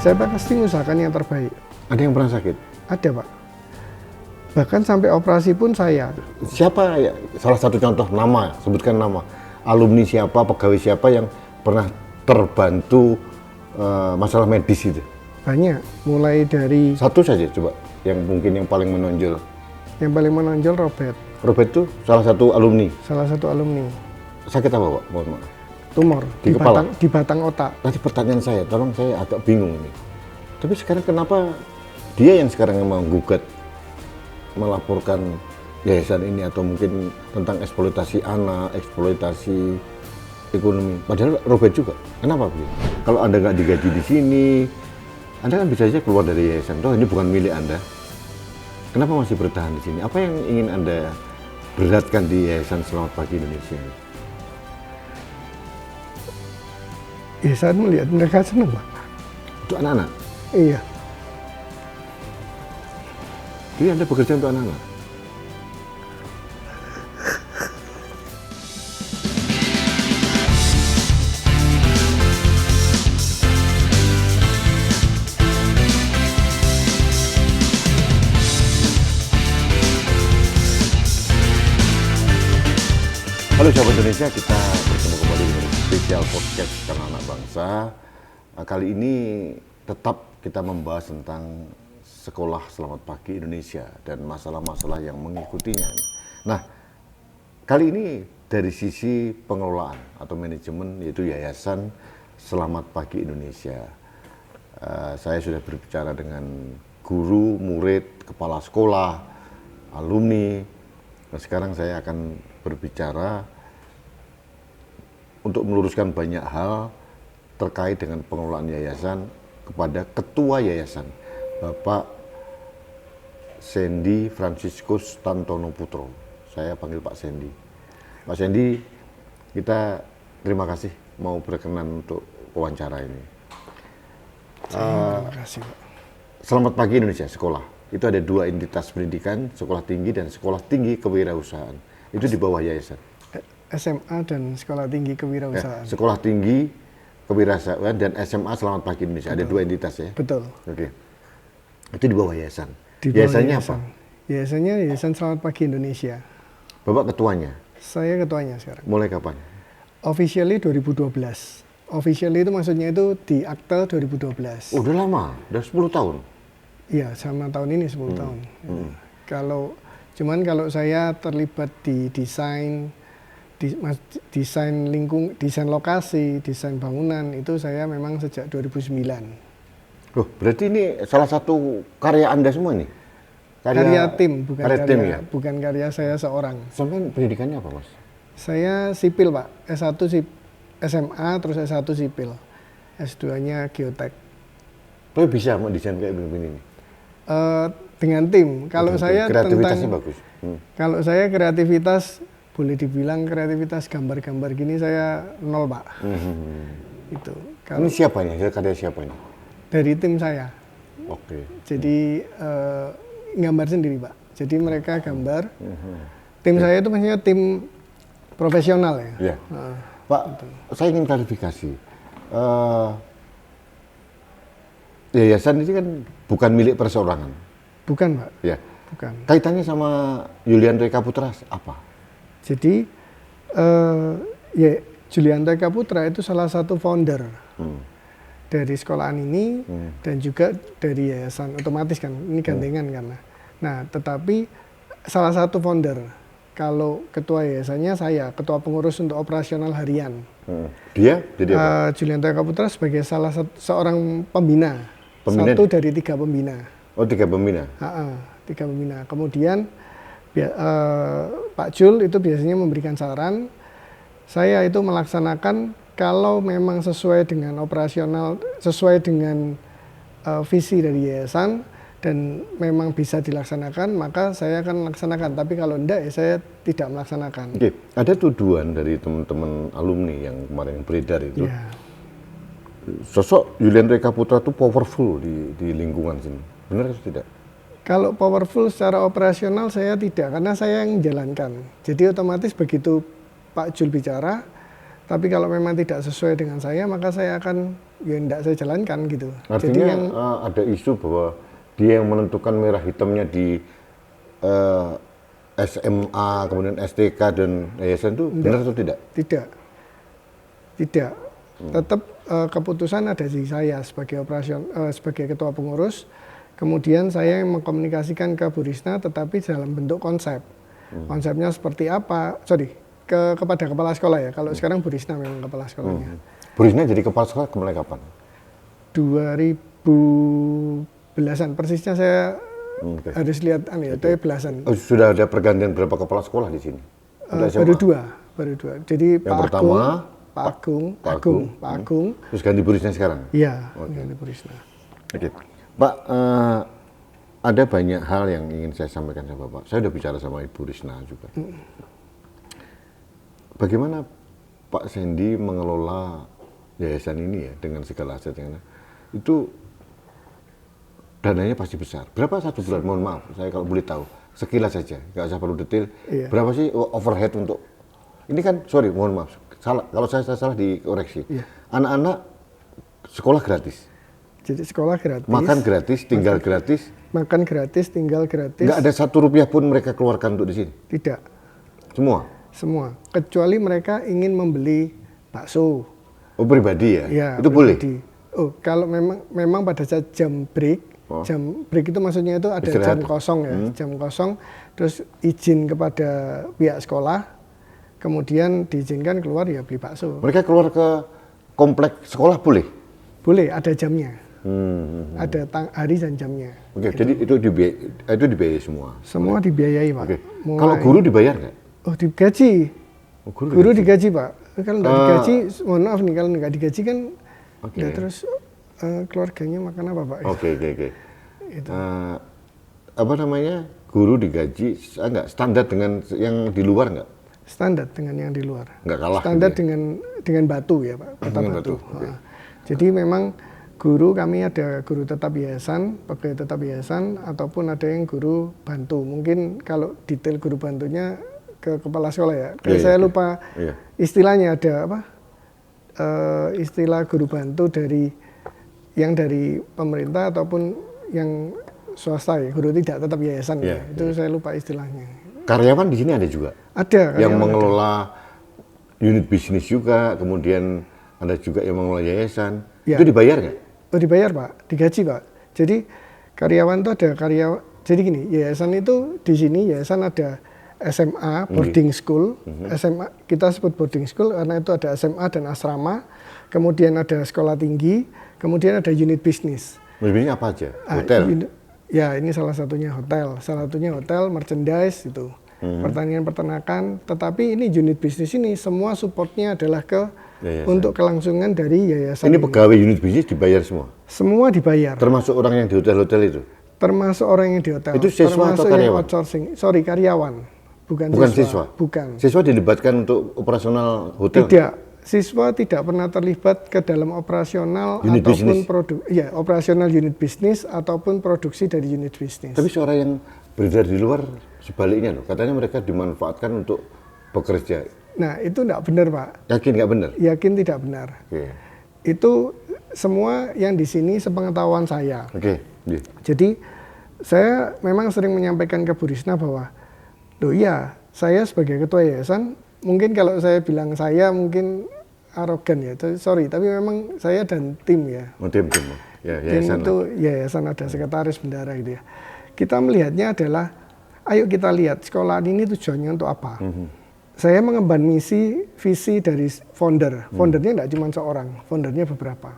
Saya pasti mengusahakan yang terbaik. Ada yang pernah sakit? Ada, Pak. Bahkan sampai operasi pun saya. Siapa ya? Salah satu contoh nama, sebutkan nama. Alumni siapa, pegawai siapa yang pernah terbantu masalah medis itu? Banyak, mulai dari... Satu saja coba, yang mungkin yang paling menonjol. Yang paling menonjol Robert. Robert itu salah satu alumni? Salah satu alumni. Sakit apa, Pak? Mohon maaf. Tumor Di kepala? di batang otak. Tadi pertanyaan saya, tolong, saya agak bingung ini. Tapi sekarang kenapa dia yang sekarang yang menggugat, melaporkan yayasan ini, atau mungkin tentang eksploitasi anak, eksploitasi ekonomi? Padahal Robert juga. Kenapa begitu? Kalau Anda nggak digaji di sini, Anda kan bisa saja keluar dari yayasan. Toh ini bukan milik Anda. Kenapa masih bertahan di sini? Apa yang ingin Anda beratkan di Yayasan Selamat Pagi Indonesia? Ya, saya melihat mereka senang, Pak. Untuk anak-anak? Iya. Jadi Anda bekerja untuk anak-anak? Halo sahabat Indonesia, kita bertemu kembali dengan spesial podcast Anak Bangsa. Kali ini tetap kita membahas tentang Sekolah Selamat Pagi Indonesia dan masalah-masalah yang mengikutinya. Nah, kali ini dari sisi pengelolaan atau manajemen, yaitu Yayasan Selamat Pagi Indonesia. Saya sudah berbicara dengan guru, murid, kepala sekolah, alumni. Nah, sekarang saya akan berbicara untuk meluruskan banyak hal terkait dengan pengelolaan yayasan kepada ketua yayasan, Bapak Sandy Franciscus Tantono Putro. Saya panggil Pak Sandy. Pak Sandy, kita terima kasih mau berkenan untuk wawancara ini. Terima kasih, Pak. Selamat Pagi Indonesia, sekolah. Itu ada dua entitas pendidikan, sekolah tinggi dan sekolah tinggi kewirausahaan. Itu di bawah yayasan. SMA dan Sekolah Tinggi Kewirausahaan. Sekolah Tinggi Kewirausahaan dan SMA Selamat Pagi Indonesia. Betul. Ada dua entitas ya? Betul. Oke. Itu di bawah yayasan. Di bawah Yayasannya yayasan. apa? Yayasannya Yayasan Selamat Pagi Indonesia. Bapak ketuanya? Saya ketuanya sekarang. Mulai kapan? Officially 2012. Officially itu maksudnya itu di akte 2012. Udah lama, udah 10 tahun? Iya, sama tahun ini 10 tahun. Kalau saya terlibat di desain, desain desain lokasi, desain bangunan, itu saya memang sejak 2009. Loh, berarti ini salah satu karya Anda semua nih? Karya tim, bukan karya tim, ya? Bukan karya saya seorang. Sampai pendidikannya apa, Mas? Saya sipil, Pak. S1 SMA, terus S1 sipil. S2-nya geotek. Tapi bisa mau desain kayak begini nih? Dengan tim. Kalau saya kreativitasnya bagus. Kalau saya kreativitas, boleh dibilang kreativitas gambar-gambar gini saya nol, Pak. Itu. Ini siapa ini? Karya siapa ini? Dari tim saya. Oke. Jadi gambar sendiri, Pak. Jadi mereka gambar. Tim saya itu maksudnya tim profesional ya. Iya. Pak, saya ingin klarifikasi. Yayasan ini kan bukan milik perseorangan. Bukan, Pak. Ya. Bukan. Kaitannya sama Yulianto Eka Putra apa? Jadi ya Julianto Eka Putra itu salah satu founder dari sekolahan ini dan juga dari yayasan, otomatis kan ini gandengan karena. Nah, tetapi salah satu founder. Kalau ketua yayasannya saya, ketua pengurus untuk operasional harian. Dia jadi apa? Julianto Eka Putra sebagai salah satu seorang pembina. Satu dari 3 pembina. Oh, 3 pembina. 3 pembina. Kemudian Pak Jul itu biasanya memberikan saran. Saya itu melaksanakan kalau memang sesuai dengan operasional, sesuai dengan visi dari yayasan dan memang bisa dilaksanakan, maka saya akan laksanakan. Tapi kalau enggak, ya saya tidak melaksanakan. Oke, ada tuduhan dari teman-teman alumni yang kemarin beredar itu. Ya. Sosok Yulianto Eka Putra itu powerful di lingkungan sini. Benar atau tidak? Kalau powerful secara operasional saya tidak, karena saya yang menjalankan. Jadi otomatis begitu Pak Jul bicara, tapi kalau memang tidak sesuai dengan saya, maka saya akan ya enggak saya jalankan gitu. Artinya Jadi yang ada isu bahwa dia yang menentukan merah hitamnya di SMA, kemudian STK dan yayasan itu benar atau tidak? tidak. Tetap keputusan ada di saya sebagai sebagai ketua pengurus. Kemudian saya yang mengkomunikasikan ke Bu Risna, tetapi dalam bentuk konsep. Konsepnya seperti apa? Kepada kepala sekolah ya. Kalau sekarang Bu Risna memang kepala sekolahnya. Bu Risna jadi kepala sekolah mulai kapan? 2010-an, persisnya saya harus lihat itu belasan. Oh, sudah ada pergantian berapa kepala sekolah di sini? Baru dua. Jadi yang pertama Pak Agung. Terus ganti Bu Risna sekarang? Iya, ganti Bu Risna. Oke. Pak, ada banyak hal yang ingin saya sampaikan sama Bapak. Saya sudah bicara sama Ibu Risna juga. Bagaimana Pak Sandy mengelola yayasan ini ya dengan segala aset yang ada? Itu dananya pasti besar. Berapa satu bulan? Mohon maaf, saya kalau boleh tahu sekilas saja, nggak usah perlu detail. Iya. Berapa sih overhead untuk ini kan? Sorry, mohon maaf, salah. Kalau saya salah dikoreksi. Iya. Anak-anak sekolah gratis. Jadi sekolah gratis. Makan gratis, tinggal gratis. Makan gratis, tinggal gratis. Nggak ada Rp1 pun mereka keluarkan untuk di sini. Tidak. Semua. Kecuali mereka ingin membeli bakso. Oh, pribadi ya? Ya, itu pribadi. boleh. Oh, kalau memang pada saat jam break, jam break itu maksudnya itu ada Istirahat. jam kosong ya, jam kosong, terus izin kepada pihak sekolah, kemudian diizinkan keluar ya beli bakso. Mereka keluar ke komplek sekolah boleh? Boleh, ada jamnya. Ada hari dan jamnya. Oke, jadi itu dibiayai semua? Semua dibiayai, Pak. Oke. Kalau guru dibayar nggak? Oh, digaji. Oh, Guru digaji, Pak. Kalau nggak digaji, mohon maaf nih, kalau nggak digaji kan ya terus keluarganya makan apa, Pak? Oke. Itu. Apa namanya? Guru digaji nggak standar dengan yang di luar nggak? Standar dengan yang di luar. Nggak kalah. Standar gitu ya? dengan Batu ya, Pak. Kota Dengan Batu. Batu, oke. Jadi memang guru kami ada guru tetap yayasan, pegawai tetap yayasan, ataupun ada yang guru bantu. Mungkin kalau detail guru bantunya ke kepala sekolah ya. Saya lupa istilahnya ada apa? Istilah guru bantu dari pemerintah ataupun yang swasta ya, guru tidak tetap yayasan ya. Itu saya lupa istilahnya. Karyawan di sini ada juga? Ada. Yang mengelola unit bisnis juga, kemudian ada juga yang mengelola yayasan. Ya. Itu dibayar nggak? Oh, dibayar, Pak. Digaji, Pak. Jadi karyawan itu ada karyawan. Jadi gini, yayasan itu di sini yayasan ada SMA, boarding school. SMA kita sebut boarding school karena itu ada SMA dan asrama. Kemudian ada sekolah tinggi, kemudian ada unit bisnis. Unit apa aja? Hotel? Ya, ini salah satunya hotel. Salah satunya hotel, merchandise itu. Pertanian peternakan, tetapi ini unit bisnis ini semua supportnya adalah untuk kelangsungan dari yayasan. Ini pegawai unit bisnis dibayar semua? Semua dibayar. Termasuk orang yang di hotel-hotel itu? Termasuk orang yang di hotel. Itu siswa atau karyawan? Sorry, karyawan. Bukan siswa? Bukan. Siswa dilibatkan untuk operasional hotel? Tidak. Siswa tidak pernah terlibat ke dalam operasional unit ataupun operasional unit bisnis ataupun produksi dari unit bisnis. Tapi suara yang beredar di luar sebaliknya loh, katanya mereka dimanfaatkan untuk bekerja. Nah, itu tidak benar, Pak. Yakin nggak benar? Yakin tidak benar. Oke. Itu semua yang di sini sepengetahuan saya. Oke. Jadi saya memang sering menyampaikan ke Bu Risna bahwa, loh iya, saya sebagai ketua yayasan, mungkin kalau saya bilang saya mungkin arogan ya, sorry, tapi memang saya dan tim ya. Oh, tim. Ya, tim itu yayasan ada sekretaris bendara gitu ya. Kita melihatnya adalah, ayo kita lihat sekolah ini tujuannya untuk apa. Saya mengemban visi dari founder. Foundernya tidak cuma seorang, foundernya beberapa.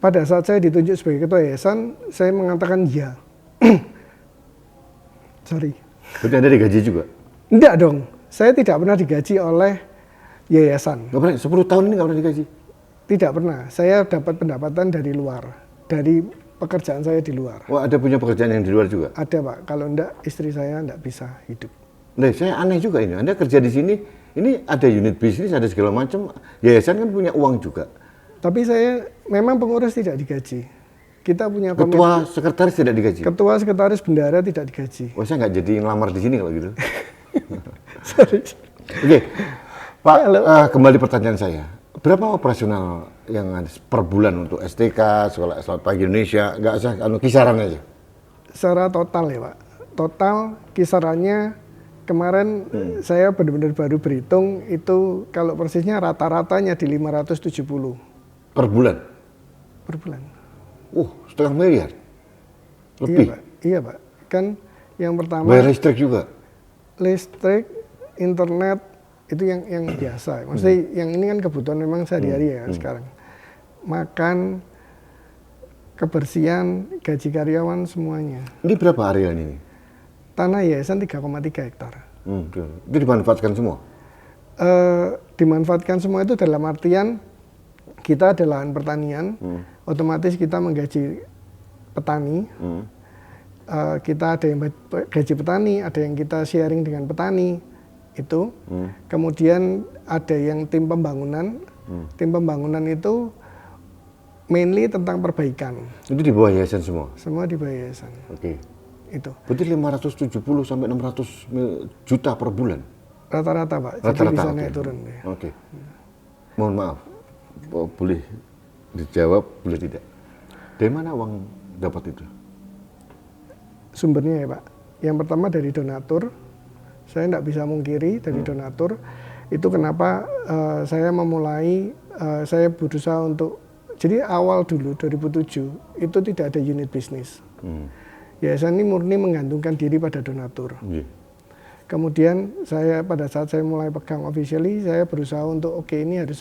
Pada saat saya ditunjuk sebagai ketua yayasan, saya mengatakan ya. Sorry. Berarti Anda digaji juga? Enggak dong, saya tidak pernah digaji oleh yayasan. Nggak pernah, 10 tahun ini nggak pernah digaji? Tidak pernah, saya dapat pendapatan dari luar, dari pekerjaan saya di luar. Wah, ada punya pekerjaan yang di luar juga? Ada, Pak, kalau enggak istri saya enggak bisa hidup. Nah, saya aneh juga ini, Anda kerja di sini, ini ada unit bisnis, ada segala macam, yayasan kan punya uang juga. Tapi saya memang pengurus tidak digaji. Kita punya ketua sekretaris tidak digaji? Ketua sekretaris bendara tidak digaji. Wah, saya nggak jadi ngelamar di sini kalau gitu. Sorry. Oke, Pak, kembali pertanyaan saya. Berapa operasional yang per bulan untuk STK, Sekolah Selamat Pagi Indonesia, nggak usah kisaran aja. Secara total ya Pak, total kisarannya kemarin saya benar-benar baru berhitung itu kalau persisnya rata-ratanya di 570 Per bulan? per bulan. Setengah miliar? Lebih? Iya Pak, kan yang pertama bayar listrik juga? Listrik, internet, itu yang biasa. Maksudnya yang ini kan kebutuhan memang sehari-hari ya sekarang. Makan, kebersihan, gaji karyawan, semuanya. Ini berapa area ini? Tanah yayasan 3,3 hektar. Itu dimanfaatkan semua? Dimanfaatkan semua itu dalam artian kita ada lahan pertanian, otomatis kita menggaji petani, kita ada yang gaji petani, ada yang kita sharing dengan petani, itu. Kemudian ada yang tim pembangunan, tim pembangunan itu mainly tentang perbaikan. Itu di bawah yayasan semua? Semua di bawah yayasan. Oke. Itu. Berarti 570 sampai 600 juta per bulan? Rata-rata Pak, Rata-rata, jadi bisa naik turun. Ya. Oke. Mohon maaf, boleh dijawab, boleh tidak. Dari mana uang dapat itu? Sumbernya ya Pak, yang pertama dari donatur, saya tidak bisa mungkiri dari donatur. Itu kenapa saya memulai, saya berusaha untuk, jadi awal dulu 2007 itu tidak ada unit bisnis. Yayasan ini murni menggantungkan diri pada donatur. Kemudian saya pada saat saya mulai pegang officially, saya berusaha untuk oke, ini harus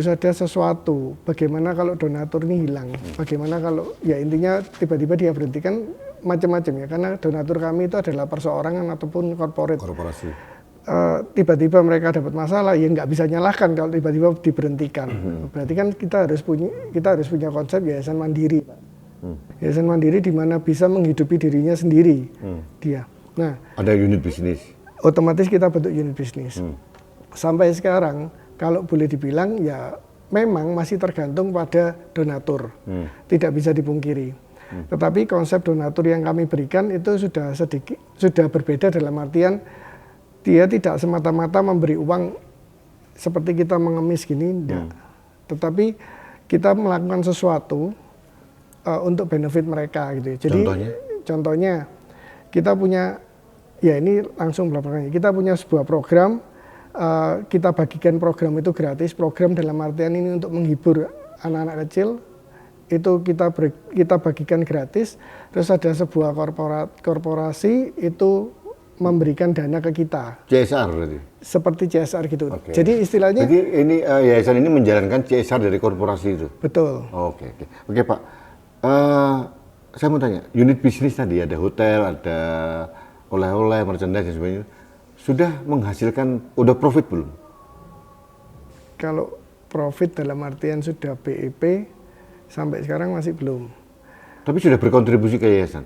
ada sesuatu. Bagaimana kalau donatur ini hilang? Bagaimana kalau ya intinya tiba-tiba dia berhentikan macam-macam ya, karena donatur kami itu adalah perseorangan ataupun korporasi. Tiba-tiba mereka dapat masalah, ya nggak bisa nyalahkan kalau tiba-tiba diberhentikan. Berarti kan kita harus punya konsep yayasan mandiri, Pak. Yayasan mandiri di mana bisa menghidupi dirinya sendiri, dia. Nah, ada unit bisnis. Otomatis kita bentuk unit bisnis. Sampai sekarang, kalau boleh dibilang ya memang masih tergantung pada donatur, tidak bisa dipungkiri. Tetapi konsep donatur yang kami berikan itu sudah berbeda dalam artian dia tidak semata-mata memberi uang seperti kita mengemis gini, enggak. Tetapi kita melakukan sesuatu untuk benefit mereka gitu. Jadi contohnya kita punya, ya ini langsung belakangnya, kita punya sebuah program, kita bagikan program itu gratis. Program dalam artian ini untuk menghibur anak-anak kecil, itu kita bagikan gratis. Terus ada sebuah korporasi itu memberikan dana ke kita. CSR berarti? Seperti CSR gitu. Okay. Jadi istilahnya. Jadi ini yayasan ini menjalankan CSR dari korporasi itu? Betul. Oke Pak. Saya mau tanya, unit bisnis tadi ada hotel, ada oleh-oleh, merchandise dan sebagainya. Sudah menghasilkan, udah profit belum? Kalau profit dalam artian sudah BEP, sampai sekarang masih belum. Tapi sudah berkontribusi ke yayasan?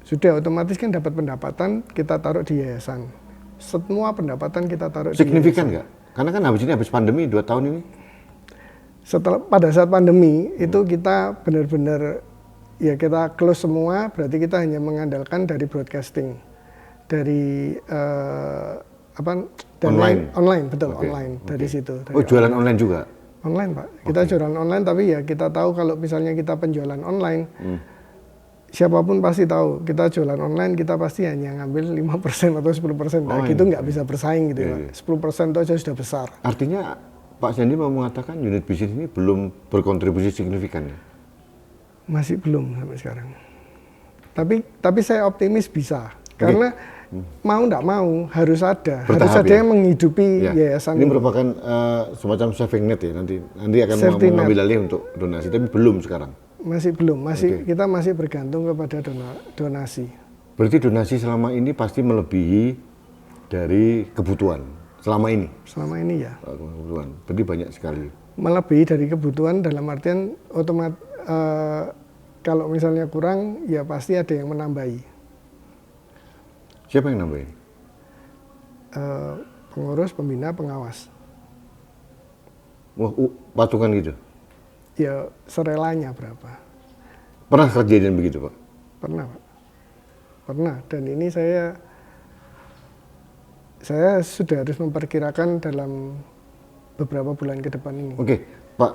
Sudah, otomatis kan dapat pendapatan, kita taruh di yayasan. Semua pendapatan kita taruh di yayasan. Signifikan nggak? Karena kan habis pandemi 2 tahun ini. Pada saat pandemi, itu kita benar-benar, ya kita close semua, berarti kita hanya mengandalkan dari broadcasting. Dari online, betul, online. Dari situ. Dari jualan online juga? Online Pak, kita jualan online, tapi ya kita tahu kalau misalnya kita penjualan online, siapapun pasti tahu kita jualan online, kita pasti hanya ngambil 5% atau 10%. Nah, gitu nggak bisa bersaing gitu ya. 10% itu aja sudah besar. Artinya Pak Sandi mau mengatakan unit bisnis ini belum berkontribusi signifikan ya? Masih belum sampai sekarang. Tapi saya optimis bisa. Karena mau nggak mau harus ada yang menghidupi yayasan. Ini merupakan semacam saving net ya, nanti akan mengambil alih untuk donasi, tapi belum sekarang. Masih belum, kita masih bergantung kepada donasi. Berarti donasi selama ini pasti melebihi dari kebutuhan selama ini? Selama ini ya. Kebutuhan, berarti banyak sekali. Melebihi dari kebutuhan dalam artian otomatis kalau misalnya kurang, ya pasti ada yang menambahi. Siapa yang nambahin? Pengurus, pembina, pengawas. Wah, patungan gitu? Ya, serelanya berapa. Pernah kejadian begitu, Pak? Pernah, Pak. Pernah, dan ini saya sudah harus memperkirakan dalam beberapa bulan ke depan ini. Oke, Pak,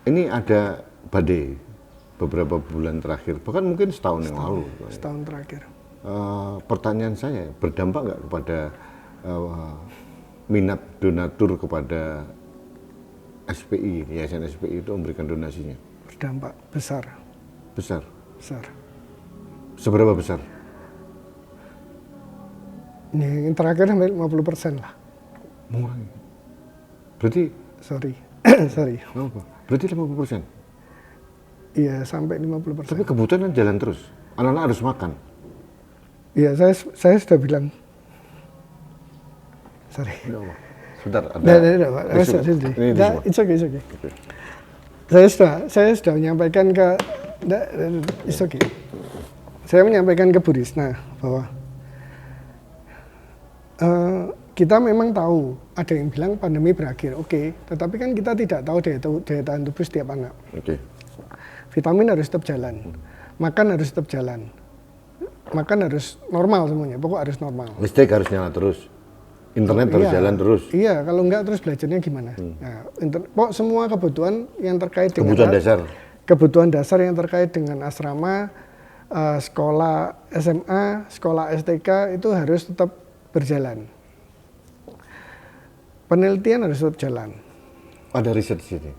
Ini ada badai beberapa bulan terakhir, bahkan mungkin setahun yang lalu. Setahun terakhir. Pertanyaan saya, berdampak nggak kepada minat donatur kepada SPI, Yayasan SPI itu memberikan donasinya? Berdampak besar. Besar? Besar. Seberapa besar? Ini yang terakhir hampir 50% lah. Mengurangi? Berarti? Sorry. Sorry. Apa? Berarti 50%? Iya, sampai 50%. Tapi kebutuhan kan jalan terus. Anak-anak harus makan. Iya, saya sudah bilang. Sorry. Sebentar, ada. It's okay. Saya sudah menyampaikan ke, it's okay. Saya menyampaikan ke Bu Risna bahwa kita memang tahu ada yang bilang pandemi berakhir, oke. Tetapi kan kita tidak tahu daya tahan tubuh setiap anak. Oke. Vitamin harus tetap jalan, makan harus tetap jalan, makan harus normal semuanya, pokok harus normal. Listrik harus nyala terus. Internet harus jalan terus. Iya, kalau enggak terus belajarnya gimana? Nah, semua kebutuhan yang terkait dengan kebutuhan dasar yang terkait dengan asrama, sekolah SMA, sekolah STK itu harus tetap berjalan. Penelitian harus tetap jalan. Ada riset di sini.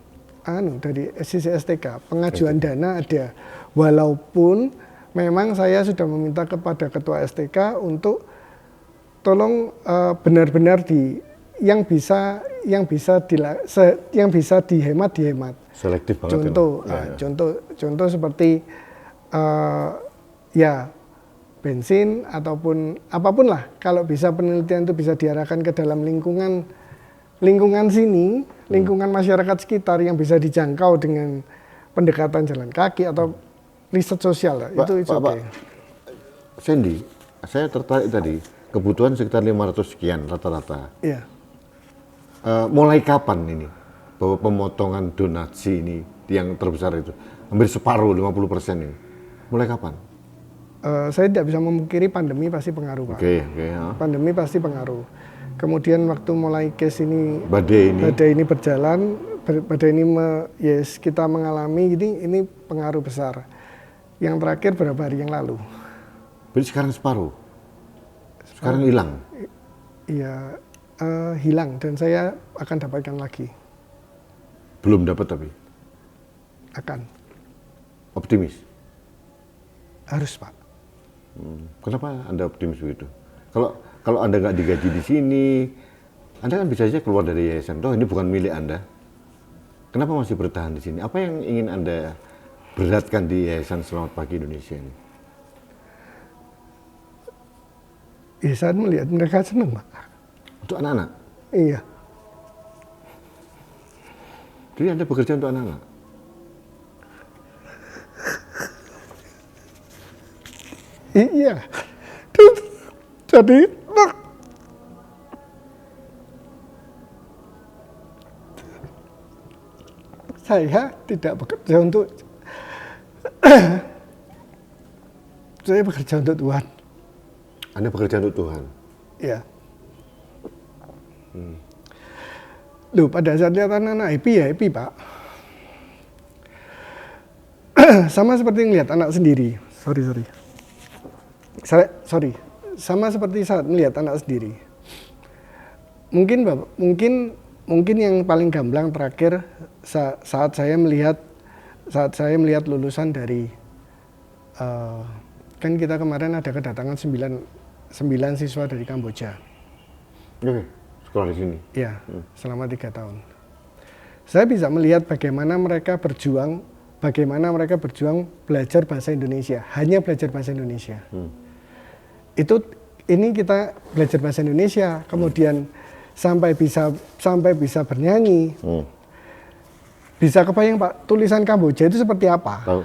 Dari sisi STK, pengajuan dana ada. Walaupun memang saya sudah meminta kepada ketua STK untuk tolong benar-benar yang bisa dihemat. Selektif banget. Contoh seperti ya bensin ataupun apapun lah, kalau bisa penelitian itu bisa diarahkan ke dalam lingkungan sini, lingkungan masyarakat sekitar yang bisa dijangkau dengan pendekatan jalan kaki atau riset sosial lah. Itu Pak Sandy, saya tertarik tadi. Kebutuhan sekitar 500 sekian rata-rata. Iya. Mulai kapan ini bahwa pemotongan donasi ini yang terbesar itu hampir separuh 50% ini? Mulai kapan? Saya tidak bisa memungkiri pandemi pasti pengaruh, Pak. Pandemi pasti pengaruh. Kemudian waktu mulai case ini badai ini berjalan, kita mengalami ini pengaruh besar. Yang terakhir beberapa hari yang lalu. Berarti sekarang separuh. Sekarang hilang? Iya, hilang dan saya akan dapatkan lagi. Belum dapat tapi? Akan. Optimis? Harus, Pak. Kenapa Anda optimis begitu? Kalau Anda nggak digaji di sini, Anda kan bisa saja keluar dari yayasan. Toh ini bukan milik Anda. Kenapa masih bertahan di sini? Apa yang ingin Anda beratkan di Yayasan Selamat Pagi Indonesia ini? Ya, saya melihat mereka senang, Pak. Untuk anak-anak? Iya. Jadi Anda bekerja untuk anak-anak? Iya. Jadi, saya tidak bekerja untuk saya bekerja untuk Tuhan. Anda bekerja untuk Tuhan? Iya. Loh, pada saat lihat anak-anak happy ya happy, Pak. Sama seperti ngelihat anak sendiri. Sorry. Sama seperti saat melihat anak sendiri. Mungkin yang paling gamblang terakhir saat saya melihat lulusan dari kan kita kemarin ada kedatangan 9 siswa dari Kamboja. Oke, sekolah di sini? Iya, selama 3 tahun. Saya bisa melihat bagaimana mereka berjuang belajar bahasa Indonesia, hanya belajar bahasa Indonesia. Ini kita belajar bahasa Indonesia, kemudian sampai bisa bernyanyi. Bisa kebayang, Pak, tulisan Kamboja itu seperti apa? Tahu.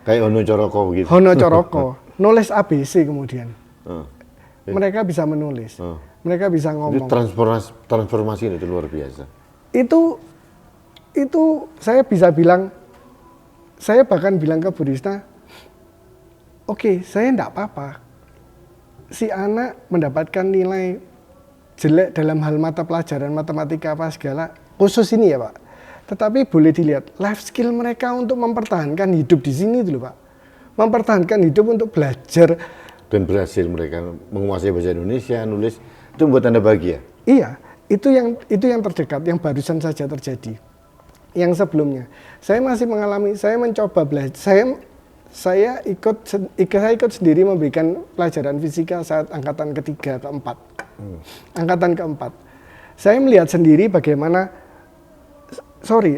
Kayak Hono Coroko gitu. Hono Coroko, nulis ABC kemudian. Mereka bisa menulis, mereka bisa ngomong. Itu transformasi itu luar biasa. Itu saya bahkan bilang ke Bu Risna, oke, saya enggak apa-apa. Si anak mendapatkan nilai jelek dalam hal mata pelajaran matematika apa segala, khusus ini ya, Pak. tetapi boleh dilihat life skill mereka untuk mempertahankan hidup di sini dulu Pak. Mempertahankan hidup untuk belajar. Dan berhasil mereka menguasai bahasa Indonesia, nulis, itu membuat Anda bahagia? Iya, itu yang terdekat, yang barusan saja terjadi. Yang sebelumnya, saya masih mengalami, saya mencoba belajar, saya ikut sendiri memberikan pelajaran fisika saat angkatan ketiga, keempat. Angkatan keempat. Saya melihat sendiri bagaimana,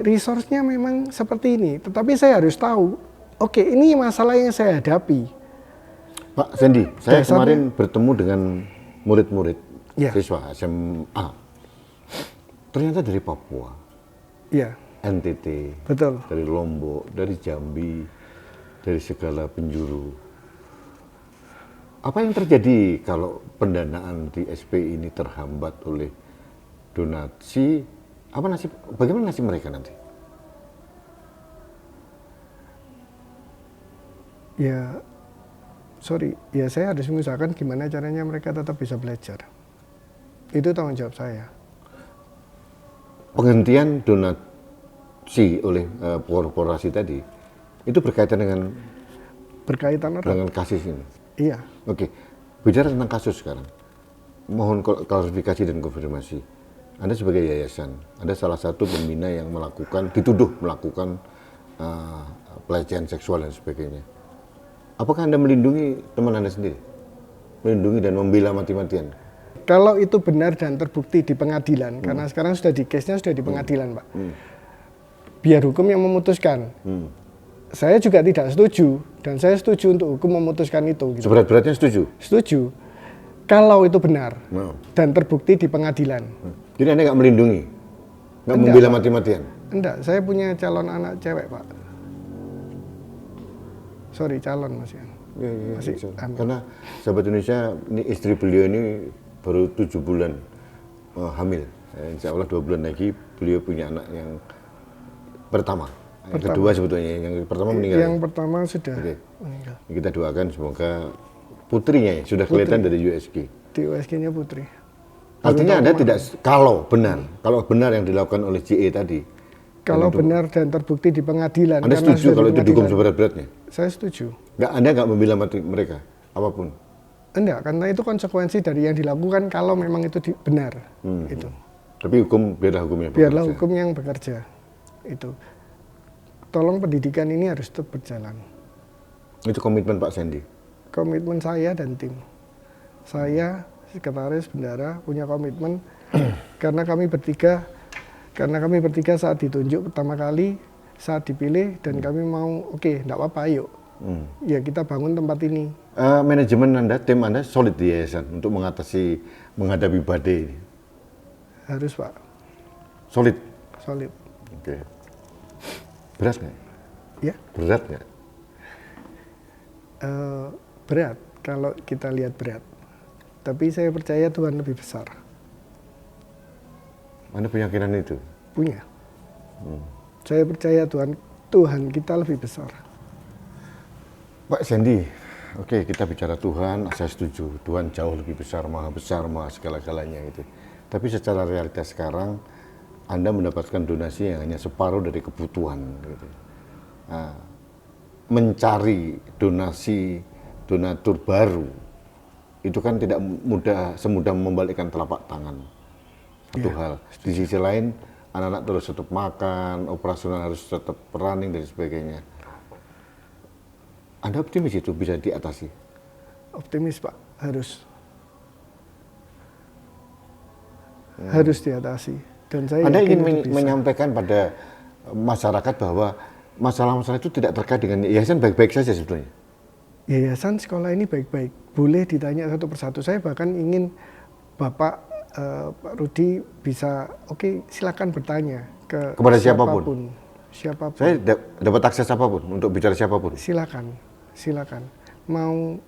resource-nya memang seperti ini, tetapi saya harus tahu, oke, ini masalah yang saya hadapi. Pak Sandy, saya kemarin bertemu dengan murid-murid siswa SMA. Ternyata dari Papua, NTT, betul, dari Lombok, dari Jambi, dari segala penjuru. Apa yang terjadi kalau pendanaan di SPI ini terhambat oleh donasi? Bagaimana nasib mereka nanti? Saya harus mengusahakan gimana caranya mereka tetap bisa belajar. Itu tanggung jawab saya. Penghentian donasi oleh korporasi tadi, itu berkaitan dengan kasus ini? Iya. Oke, bicara tentang kasus sekarang, mohon klarifikasi dan konfirmasi. Anda sebagai yayasan, Anda salah satu pembina yang dituduh melakukan pelecehan seksual dan sebagainya. Apakah Anda melindungi teman Anda sendiri? Melindungi dan membela mati-matian? Kalau itu benar dan terbukti di pengadilan, karena sekarang case-nya sudah di pengadilan, Pak. Biar hukum yang memutuskan. Saya juga tidak setuju, dan saya setuju untuk hukum memutuskan itu. Gitu. Seberat-beratnya setuju? Setuju. Kalau itu benar dan terbukti di pengadilan. Jadi Anda nggak melindungi? Nggak membela mati-matian? Enggak, saya punya calon anak cewek, Pak. Calon masih. Karena sahabat Indonesia, ini istri beliau ini baru 7 bulan hamil. Insya Allah 2 bulan lagi beliau punya anak yang pertama. Yang kedua sebetulnya, yang pertama meninggal. Yang pertama sudah meninggal. Kita doakan semoga putrinya sudah kelihatan dari USG. Di USG-nya putri. Artinya Anda tidak, kalau benar yang dilakukan oleh JE tadi. Kalau benar dan terbukti di pengadilan. Anda setuju kalau itu dihukum seberat-beratnya? Saya setuju. Anda nggak membela mereka, apapun? Enggak, karena itu konsekuensi dari yang dilakukan kalau memang itu benar. Itu. Tapi biarlah hukum yang bekerja. Biarlah hukum yang bekerja. Itu. Tolong pendidikan ini harus tetap berjalan. Itu komitmen Pak Sandy? Komitmen saya dan tim. Saya, sekretaris bendara, punya komitmen karena kami bertiga saat ditunjuk pertama kali, saat dipilih, dan kami mau, enggak apa-apa, ayo. Ya kita bangun tempat ini. Manajemen Anda, tim Anda solid di yayasan untuk menghadapi badai ini? Harus, Pak. Solid? Solid. Oke. Berat nggak? Ya. Berat nggak? Berat, kalau kita lihat berat. Tapi saya percaya Tuhan lebih besar. Anda punya keyakinan itu? Punya. Saya percaya Tuhan kita lebih besar. Pak Sandy, oke, kita bicara Tuhan, saya setuju. Tuhan jauh lebih besar, maha segala-galanya gitu. Tapi secara realitas sekarang, Anda mendapatkan donasi yang hanya separuh dari kebutuhan. Gitu. Nah, mencari donatur baru, itu kan tidak semudah membalikkan telapak tangan. Satu hal. Di sisi lain, anak-anak terus tetap makan, operasional harus tetap running dan sebagainya. Anda optimis itu bisa diatasi? Optimis, Pak. Harus diatasi. Dan saya Anda ingin menyampaikan pada masyarakat bahwa masalah-masalah itu tidak terkait dengan yayasan, baik-baik saja sebetulnya? Yayasan sekolah ini baik-baik. Boleh ditanya satu persatu. Saya bahkan ingin Bapak Pak Rudi bisa, silakan bertanya kepada siapapun. Saya dapat akses apapun untuk bicara siapapun. Silakan. Mau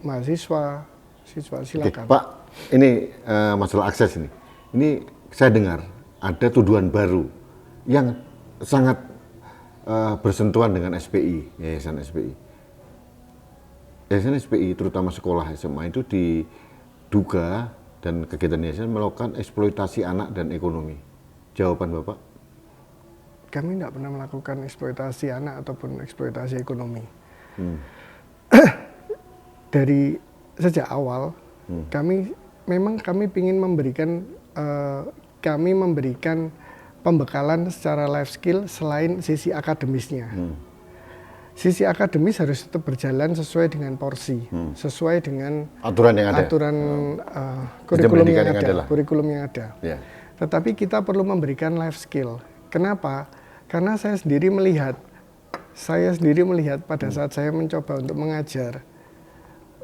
mahasiswa, siswa, silakan. Pak, ini masalah akses ini. Ini saya dengar ada tuduhan baru yang sangat bersentuhan dengan SPI, Yayasan SPI. Yayasan SPI, terutama sekolah SMA itu diduga dan kegiatan yayasan melakukan eksploitasi anak dan ekonomi. Jawaban Bapak? kami tidak pernah melakukan eksploitasi anak ataupun eksploitasi ekonomi. Dari sejak awal kami ingin memberikan pembekalan secara life skill selain sisi akademisnya. Sisi akademis harus tetap berjalan sesuai dengan porsi, sesuai dengan aturan yang ada, kurikulum yang ada. Yeah. Tetapi kita perlu memberikan life skill. Kenapa? Karena saya sendiri melihat pada saat saya mencoba untuk mengajar,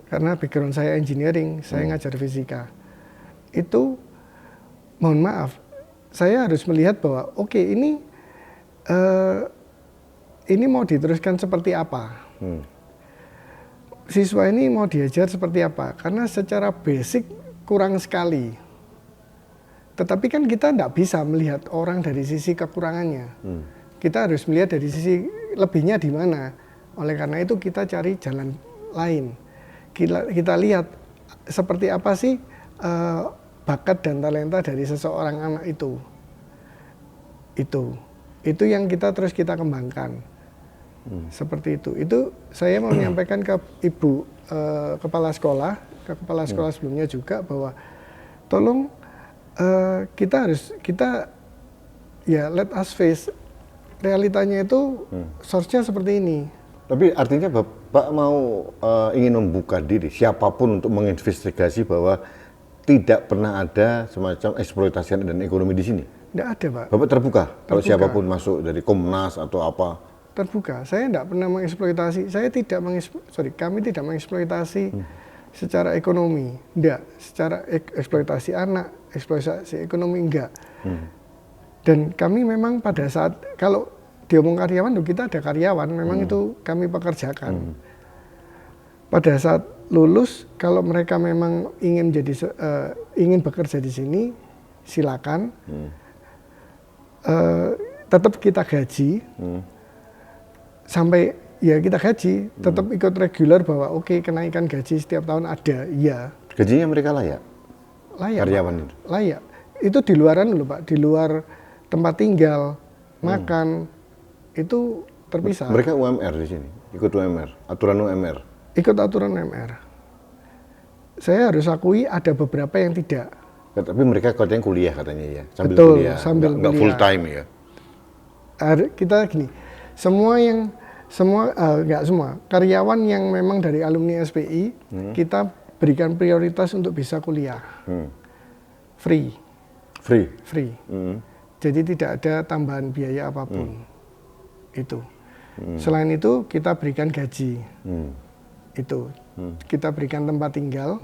karena background saya engineering, saya ngajar fisika. Itu, mohon maaf, saya harus melihat bahwa oke, ini mau diteruskan seperti apa? Siswa ini mau diajar seperti apa? Karena secara basic kurang sekali. Tetapi kan kita tidak bisa melihat orang dari sisi kekurangannya. Kita harus melihat dari sisi lebihnya di mana. Oleh karena itu kita cari jalan lain. Kita lihat seperti apa sih bakat dan talenta dari seseorang anak itu. Itu yang kita kembangkan. Seperti itu. Itu saya mau menyampaikan ke Ibu kepala sekolah sebelumnya juga bahwa tolong let us face realitanya itu source-nya seperti ini. Tapi artinya Bapak mau ingin membuka diri siapapun untuk menginvestigasi bahwa tidak pernah ada semacam eksploitasi dan ekonomi di sini? Tidak ada, Pak. Bapak terbuka kalau siapapun masuk dari Komnas atau apa? Terbuka. Saya tidak pernah mengeksploitasi. Kami tidak mengeksploitasi secara ekonomi. Tidak. Secara eksploitasi anak, eksploitasi ekonomi enggak. Dan kami memang pada saat, kalau diomong karyawan, kita ada karyawan, memang itu kami pekerjakan. Pada saat lulus, kalau mereka memang ingin bekerja di sini, silakan. Tetap kita gaji, sampai ya kita gaji, tetap ikut reguler bahwa oke, kenaikan gaji setiap tahun ada, iya. Gajinya mereka layak? Layak, karyawan Pak. itu? Layak. Itu di luaran dulu, Pak. Di luar tempat tinggal, makan, itu terpisah. Mereka UMR di sini? Ikut UMR? Aturan UMR? Ikut aturan UMR. Saya harus akui ada beberapa yang tidak. Tapi mereka katanya kuliah katanya ya? Sambil betul, kuliah? Sambil nggak full time ya? Kita gini, nggak semua, karyawan yang memang dari alumni SPI, kita berikan prioritas untuk bisa kuliah. Free. Jadi tidak ada tambahan biaya apapun. Itu. Selain itu kita berikan gaji. Itu. Kita berikan tempat tinggal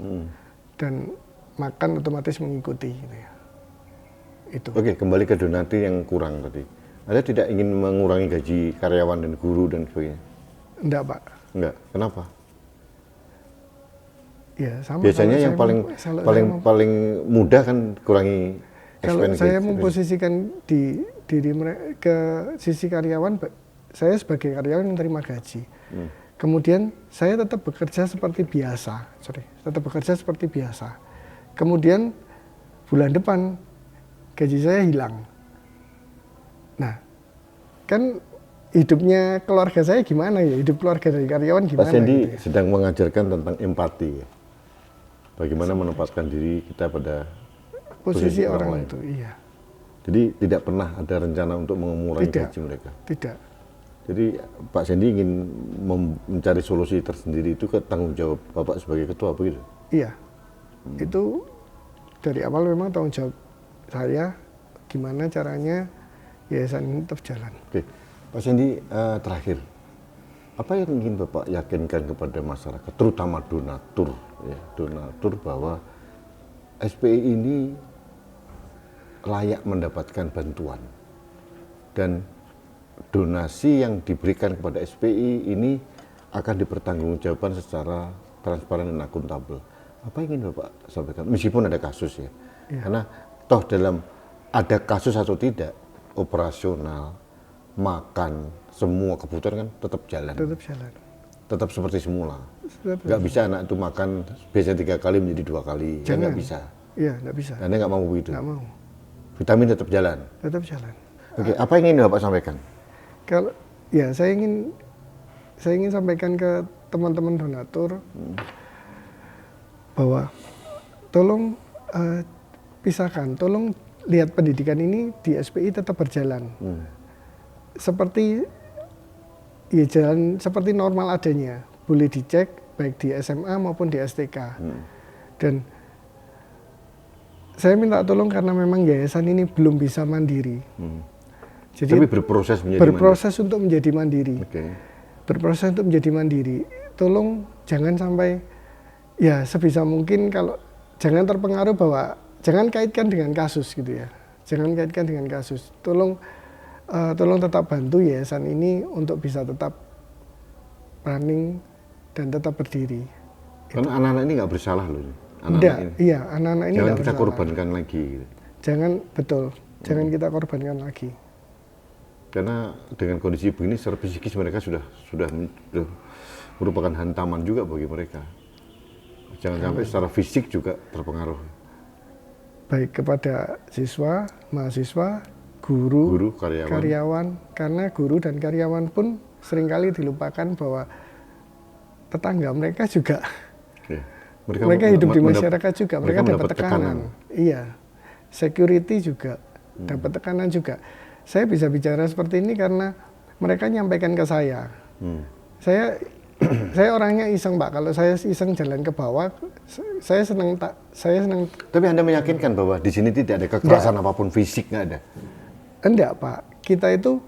dan makan otomatis mengikuti. Gitu ya. Itu. Oke, kembali ke donasi yang kurang tadi. Anda tidak ingin mengurangi gaji karyawan dan guru dan sebagainya? Enggak, Pak. Enggak. Kenapa? Ya, sama. Biasanya yang paling mudah kan kurangi kalau saya memposisikan diri ke sisi karyawan, saya sebagai karyawan yang terima gaji. Kemudian saya tetap bekerja seperti biasa. Kemudian bulan depan gaji saya hilang. Nah, kan hidupnya keluarga saya gimana ya? Hidup keluarga dari karyawan gimana? Pak Sandy gitu ya? sedang mengajarkan tentang empati ya. Bagaimana menempatkan diri kita pada posisi orang itu, iya. Jadi tidak pernah ada rencana untuk mengurangi gaji mereka? Tidak. Jadi Pak Sandy ingin mencari solusi tersendiri, itu ke tanggung jawab Bapak sebagai ketua begitu? Iya. Itu dari awal memang tanggung jawab saya, gimana caranya yayasan ini tetap jalan. Oke, Pak Sandy, terakhir, apa yang ingin Bapak yakinkan kepada masyarakat, terutama donatur, bahwa SPI ini layak mendapatkan bantuan dan donasi yang diberikan kepada SPI ini akan dipertanggungjawabkan secara transparan dan akuntabel. Apa yang ingin Bapak sampaikan? Meskipun ada kasus ya, karena toh dalam ada kasus atau tidak, operasional, makan, semua kebutuhan kan tetap jalan. Tetap seperti semula. Nggak bisa anak itu makan biasanya 3 kali menjadi 2 kali. Ya nggak bisa. Iya, nggak bisa. Anda nggak mau begitu? Nggak mau. Vitamin tetap jalan? Tetap jalan. Oke, apa yang ingin Bapak sampaikan? Kalau ya saya ingin sampaikan ke teman-teman donatur bahwa tolong pisahkan, tolong lihat pendidikan ini di SPI tetap berjalan. Seperti ya jalan seperti normal adanya, boleh dicek baik di SMA maupun di STK. Dan saya minta tolong karena memang yayasan ini belum bisa mandiri. Jadi Tapi berproses untuk menjadi mandiri. Oke. Berproses untuk menjadi mandiri. Tolong jangan sampai ya sebisa mungkin kalau jangan terpengaruh bahwa jangan kaitkan dengan kasus gitu ya. Jangan kaitkan dengan kasus. Tolong tetap bantu yayasan ini untuk bisa tetap running dan tetap berdiri. Karena anak-anak ini nggak bersalah loh. Anak-anak ini jangan nggak kita bersalah. korbankan lagi. Jangan kita korbankan lagi. Karena dengan kondisi begini secara psikis mereka sudah merupakan hantaman juga bagi mereka. Jangan sampai secara fisik juga terpengaruh. Baik kepada siswa, mahasiswa, guru, karyawan. Karena guru dan karyawan pun seringkali dilupakan bahwa tetangga mereka juga, mereka hidup di masyarakat juga, mereka dapat tekanan. Iya, security juga dapat tekanan juga. Saya bisa bicara seperti ini karena mereka nyampaikan ke saya. Saya orangnya iseng Pak, kalau saya iseng jalan ke bawah, saya senang. Tapi Anda meyakinkan bahwa di sini tidak ada kekerasan apapun fisik, nggak ada? Enggak Pak, kita itu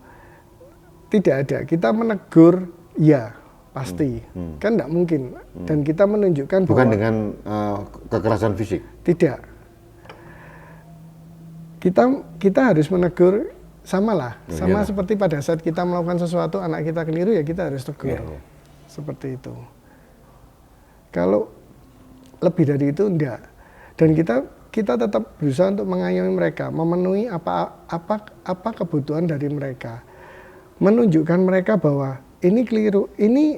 tidak ada. Kita menegur, ya pasti, kan enggak mungkin. Dan kita menunjukkan bukan bahwa dengan kekerasan fisik. Tidak. Kita harus menegur. Sama seperti pada saat kita melakukan sesuatu anak kita keliru ya kita harus tegur. Seperti itu. Kalau lebih dari itu enggak. Dan kita tetap berusaha untuk mengayomi mereka, memenuhi apa kebutuhan dari mereka. Menunjukkan mereka bahwa ini keliru, ini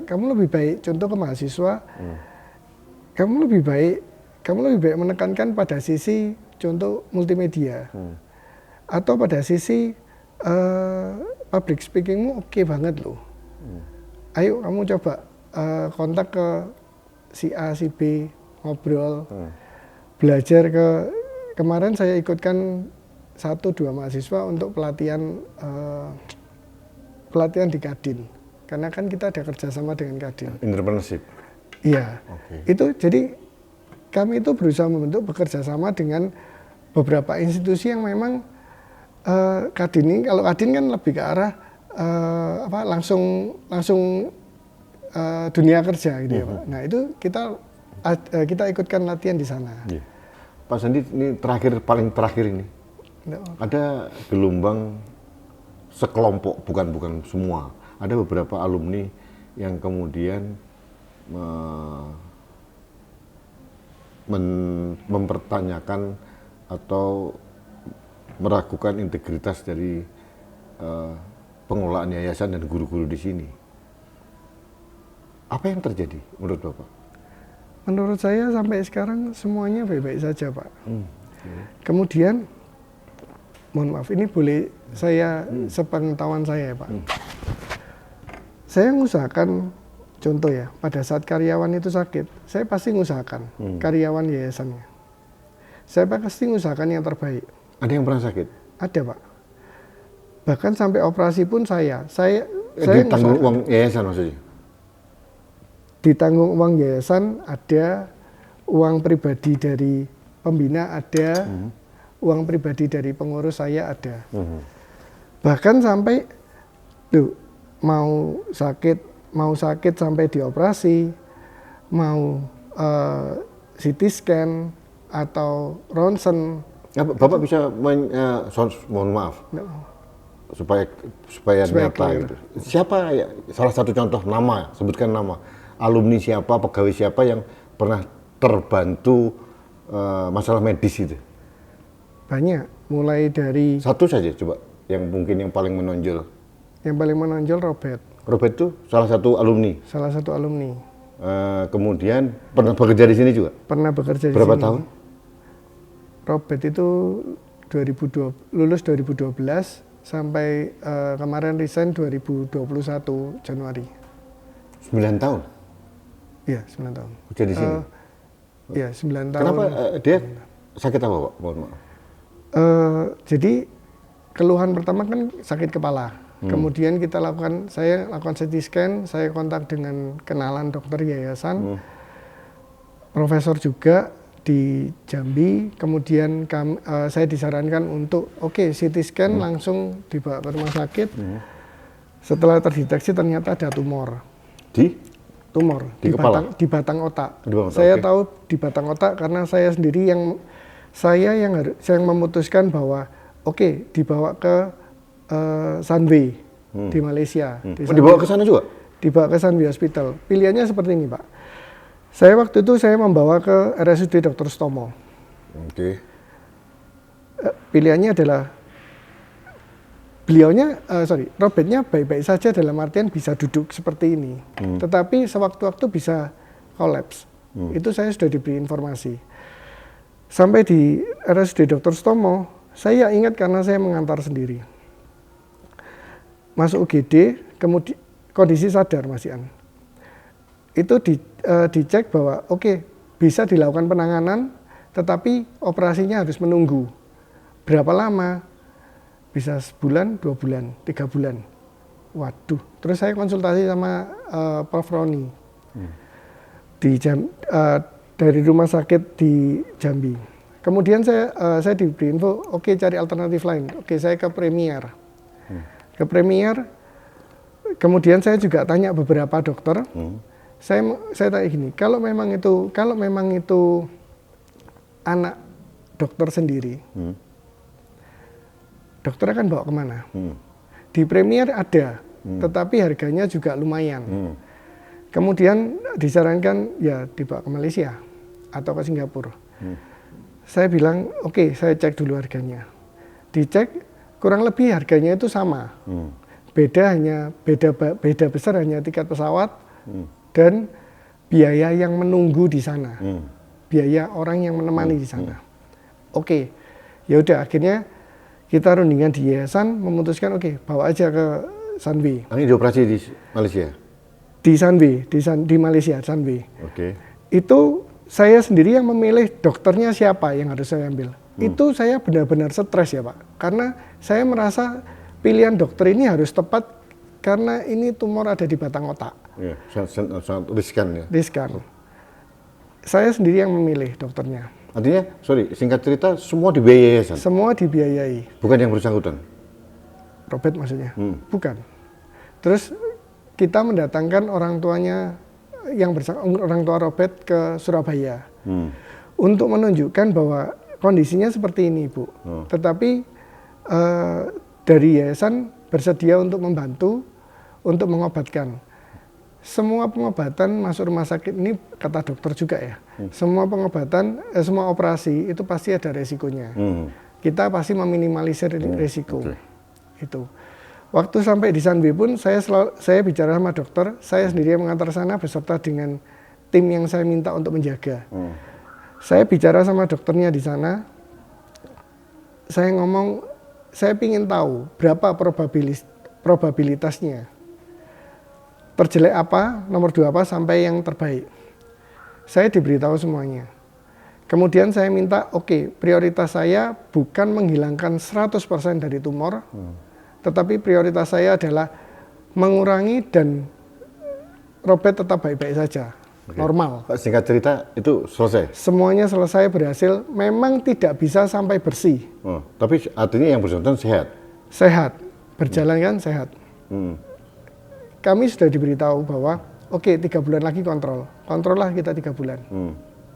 kamu lebih baik, contoh ke mahasiswa, kamu lebih baik menekankan pada sisi contoh multimedia atau pada sisi public speakingmu oke banget loh. Ayo kamu coba kontak ke si A, si B, ngobrol, belajar kemarin saya ikutkan 1-2 mahasiswa untuk pelatihan di Kadin. Karena kan kita ada kerjasama dengan Kadin. Entrepreneurship. Iya. Itu jadi kami itu berusaha bekerja sama dengan beberapa institusi yang memang Kadin ini, kalau Kadin kan lebih ke arah langsung dunia kerja gitu ya Pak. Nah itu kita ikutkan latihan di sana. Pak Sandi, ini paling terakhir ini, ada gelombang sekelompok, bukan semua, ada beberapa alumni yang kemudian mempertanyakan atau meragukan integritas dari pengelolaan yayasan dan guru-guru di sini. Apa yang terjadi menurut Bapak? Menurut saya sampai sekarang semuanya baik-baik saja Pak. Kemudian, mohon maaf, ini boleh saya sepengetahuan saya ya Pak. Saya mengusahakan, contoh ya, pada saat karyawan itu sakit, saya pasti mengusahakan karyawan yayasannya. Saya pasti mengusahakan yang terbaik. Ada yang pernah sakit? Ada Pak. Bahkan sampai operasi pun saya ditanggung uang yayasan maksudnya? Ditanggung uang yayasan, ada uang pribadi dari pembina, ada uang pribadi dari pengurus saya ada. Bahkan sampai mau sakit sampai dioperasi, mau CT scan atau ronsen. Bapak bisa mohon maaf supaya nyata gitu. Siapa ya, salah satu contoh nama, sebutkan nama alumni siapa, pegawai siapa yang pernah terbantu masalah medis itu? Banyak, mulai dari satu saja coba yang mungkin yang paling menonjol. Yang paling menonjol Robert. Robert itu salah satu alumni. Salah satu alumni. Kemudian pernah bekerja di sini juga? Pernah bekerja di sini. Berapa tahun? Robert itu lulus 2012 sampai kemarin resign 2021 Januari. 9 tahun? Iya, 9 tahun. Udah di sini? Iya, 9 tahun. Kenapa dia sakit apa, Pak? Mohon maaf. Jadi keluhan pertama kan sakit kepala. Kemudian saya lakukan CT scan, saya kontak dengan kenalan dokter yayasan, profesor juga di Jambi. Kemudian saya disarankan untuk CT scan langsung dibawa ke rumah sakit. Setelah terdeteksi ternyata ada tumor. Tumor di batang otak. Saya tahu di batang otak karena saya sendiri yang memutuskan bahwa dibawa ke Sunway di Malaysia. Dibawa ke sana juga? Dibawa ke Sunway Hospital. Pilihannya seperti ini, Pak. Saya waktu itu membawa ke RSUD Dr. Stomo. Pilihannya adalah Robertnya baik-baik saja dalam artian bisa duduk seperti ini. Tetapi sewaktu-waktu bisa kolaps. Itu saya sudah diberi informasi. Sampai di RSUD Dr. Stomo, saya ingat karena saya mengantar sendiri. Masuk UGD, kemudian kondisi sadar Mas Ian. Itu dicek bahwa bisa dilakukan penanganan, tetapi operasinya harus menunggu. Berapa lama? Bisa sebulan, 2 bulan, 3 bulan. Waduh, terus saya konsultasi sama Prof. Roni dari rumah sakit di Jambi. Kemudian saya diberi info, cari alternatif lain. Saya ke Premier. Kemudian saya juga tanya beberapa dokter. Saya tanya gini, kalau memang itu anak dokter sendiri, dokter akan bawa kemana? Di Premier ada, tetapi harganya juga lumayan. Kemudian disarankan ya dibawa ke Malaysia atau ke Singapura. Saya bilang saya cek dulu harganya. Dicek kurang lebih harganya itu sama. Beda besar hanya tiket pesawat dan biaya yang menunggu di sana. Biaya orang yang menemani di sana. Ya udah akhirnya kita rundingan di yayasan memutuskan bawa aja ke Sunway. Ini dioperasi di Malaysia? Di Sunway, di Malaysia, Sunway. Itu saya sendiri yang memilih dokternya siapa yang harus saya ambil. Itu saya benar-benar stres ya Pak. Karena saya merasa pilihan dokter ini harus tepat karena ini tumor ada di batang otak. Ya, sangat riskan ya? Riskan. Saya sendiri yang memilih dokternya. Artinya, singkat cerita, semua dibiayai yayasan? Semua dibiayai. Bukan yang bersangkutan? Robert maksudnya? Bukan. Terus kita mendatangkan orang tuanya, orang tua Robert ke Surabaya. Untuk menunjukkan bahwa kondisinya seperti ini, Bu. Tetapi dari yayasan bersedia untuk membantu, untuk mengobatkan. Semua pengobatan masuk rumah sakit ini kata dokter juga ya. Semua pengobatan, semua operasi itu pasti ada resikonya. Kita pasti meminimalisir resiko. Itu. Waktu sampai di Sunway pun saya bicara sama dokter, saya sendiri yang mengantar sana beserta dengan tim yang saya minta untuk menjaga. Saya bicara sama dokternya di sana. Saya ngomong, saya ingin tahu berapa probabilitasnya. Terjelek apa, nomor 2 apa, sampai yang terbaik. Saya diberitahu semuanya. Kemudian saya minta, prioritas saya bukan menghilangkan 100% dari tumor, tetapi prioritas saya adalah mengurangi dan Robert tetap baik-baik saja, normal. Pak, singkat cerita, itu selesai? Semuanya selesai, berhasil. Memang tidak bisa sampai bersih. Tapi artinya yang bersangkutan sehat? Sehat, berjalan kan sehat. Kami sudah diberitahu bahwa 3 bulan lagi kontrol lah kita 3 bulan.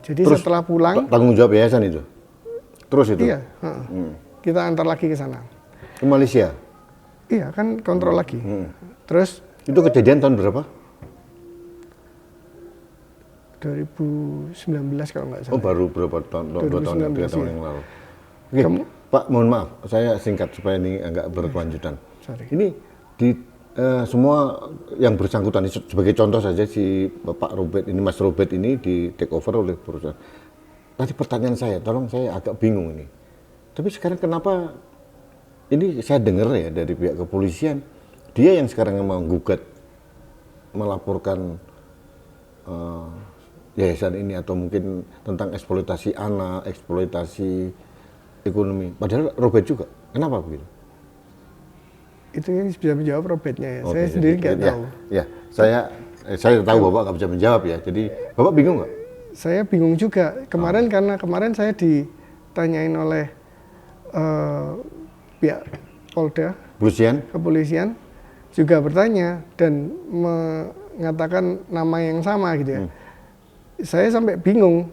Jadi terus, setelah pulang tanggung jawab yayasan itu? Terus itu? Iya, kita antar lagi ke sana. Ke Malaysia? Iya, kan kontrol lagi. Terus itu kejadian tahun berapa? 2019 kalau nggak salah. Oh, baru berapa tahun? 2 tahun, 3 tahun yang lalu. Pak, mohon maaf, saya singkat supaya ini agak berkelanjutan. Ini di semua yang bersangkutan, sebagai contoh saja si Pak Robert ini, Mas Robert ini di take over oleh perusahaan. Tadi pertanyaan saya, tolong saya agak bingung ini. Tapi sekarang kenapa, ini saya dengar ya dari pihak kepolisian, dia yang sekarang menggugat, melaporkan yayasan ini atau mungkin tentang eksploitasi anak, eksploitasi ekonomi. Padahal Robert juga. Kenapa begitu? Itu yang bisa menjawab Robertnya ya. Oke, Saya sendiri nggak ya, tahu. Ya, saya tahu Bapak nggak bisa menjawab ya. Jadi Bapak bingung nggak? Saya bingung juga kemarin karena kemarin saya ditanyain oleh pihak Polda, kepolisian juga bertanya dan mengatakan nama yang sama gitu ya. Saya sampai bingung.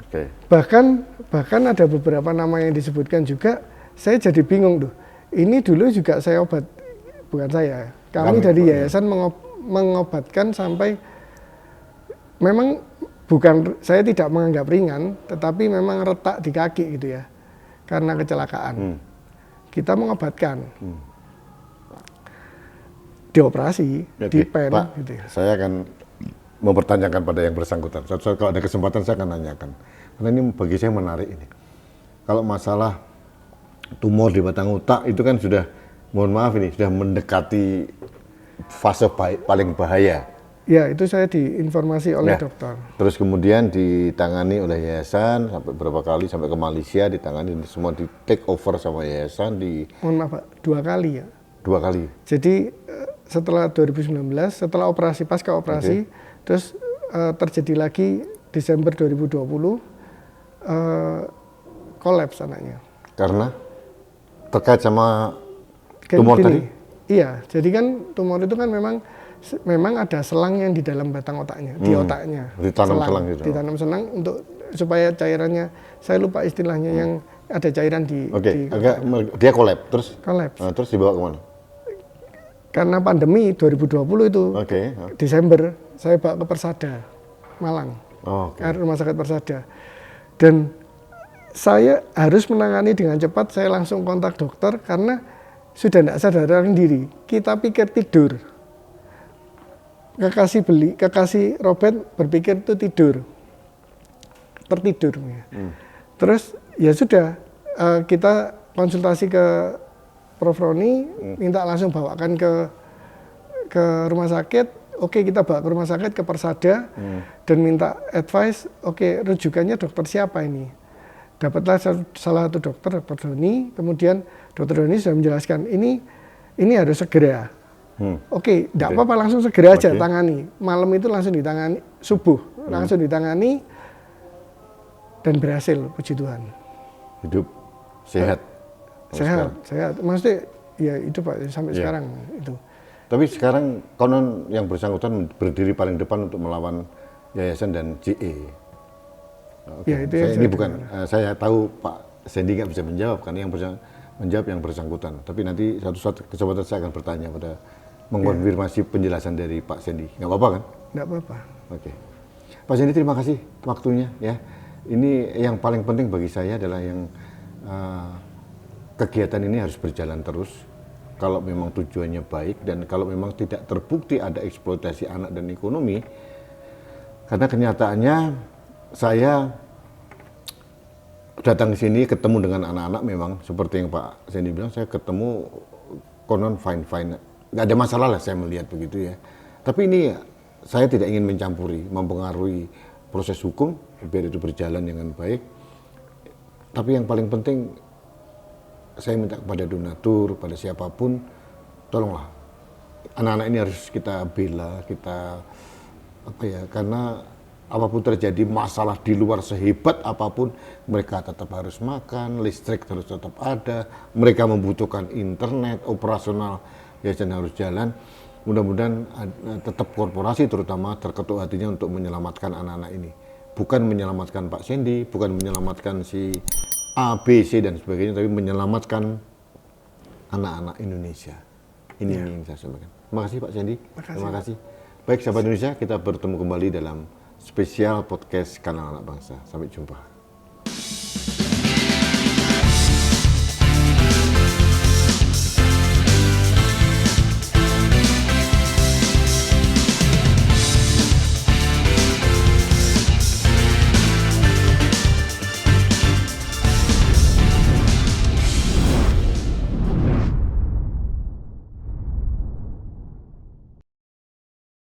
Okay. Bahkan ada beberapa nama yang disebutkan juga, saya jadi bingung tuh. Ini dulu juga saya bukan saya. Kami dari yayasan mengobatkan sampai memang bukan, saya tidak menganggap ringan, tetapi memang retak di kaki gitu ya, karena kecelakaan. Kita mengobatkan, dioperasi, dipen. Pak, gitu ya. saya akan mempertanyakan pada yang bersangkutan. Kalau ada kesempatan saya akan nanyakan, karena ini bagi saya menarik ini. Kalau masalah tumor di batang otak itu kan sudah, mohon maaf ini, sudah mendekati fase paling bahaya. Ya, itu saya diinformasi oleh dokter. Terus kemudian ditangani oleh yayasan sampai berapa kali, sampai ke Malaysia ditangani, semua di take over sama yayasan di. Mohon maaf Pak, 2 kali ya. 2 kali. Jadi setelah 2019, setelah pasca operasi, terus terjadi lagi Desember 2020 kolaps anaknya. Karena terkait sama tumor tadi? Iya, jadi kan tumor itu kan memang ada selang yang di dalam batang otaknya, di otaknya. Ditanam selang gitu. Ditanam selang untuk supaya cairannya, saya lupa istilahnya yang ada cairan di. Dia kolaps, terus? Kolaps. Terus dibawa kemana? Karena pandemi 2020 itu, Desember, saya bawa ke Persada, Malang, Rumah Sakit Persada. Dan saya harus menangani dengan cepat, saya langsung kontak dokter karena sudah tidak sadarkan diri. Kita pikir tidur. Kekasih Robert berpikir itu tidur. Tertidur. Terus ya sudah, kita konsultasi ke Prof. Roni, minta langsung bawakan ke rumah sakit. Oke, kita bawa ke rumah sakit, ke Persada, dan minta advice, rujukannya dokter siapa ini? Dapatlah salah satu dokter, Dr. Doni, kemudian Dr. Doni sudah menjelaskan, ini harus segera. Tidak apa-apa, langsung segera aja tangani. Malam itu langsung ditangani, subuh, langsung ditangani, dan berhasil, puji Tuhan. Hidup, sehat. Sehat. Maksudnya, ya itu Pak, sampai sekarang itu. Tapi sekarang konon yang bersangkutan berdiri paling depan untuk melawan yayasan dan JE. Ya, itu ini bukan, saya tahu Pak Sandy nggak bisa menjawab, karena yang menjawab yang bersangkutan. Tapi nanti suatu kesempatan saya akan bertanya pada mengkonfirmasi penjelasan dari Pak Sandy. Nggak apa-apa kan? Nggak apa-apa. Oke. Pak Sandy, terima kasih waktunya ya. Ini yang paling penting bagi saya adalah yang kegiatan ini harus berjalan terus. Kalau memang tujuannya baik dan kalau memang tidak terbukti ada eksploitasi anak dan ekonomi, karena kenyataannya saya datang ke sini ketemu dengan anak-anak, memang seperti yang Pak Sandy bilang, saya ketemu konon fine-fine, nggak ada masalah lah saya melihat begitu ya. Tapi ini saya tidak ingin mencampuri, mempengaruhi proses hukum, biar itu berjalan dengan baik. Tapi yang paling penting, saya minta kepada donatur, pada siapapun, tolonglah anak-anak ini harus kita bela, kita karena apapun terjadi, masalah di luar sehebat apapun, mereka tetap harus makan, listrik harus tetap ada, mereka membutuhkan internet, operasional yayasan harus jalan. Mudah-mudahan tetap korporasi terutama terketuk hatinya untuk menyelamatkan anak-anak ini. Bukan menyelamatkan Pak Sandy, bukan menyelamatkan si A, B, C dan sebagainya, tapi menyelamatkan anak-anak Indonesia. Ini yang saya sampaikan. Terima kasih Pak Sandy. Terima kasih. Baik sahabat Indonesia, kita bertemu kembali dalam spesial podcast Kanal Anak Bangsa. Sampai jumpa.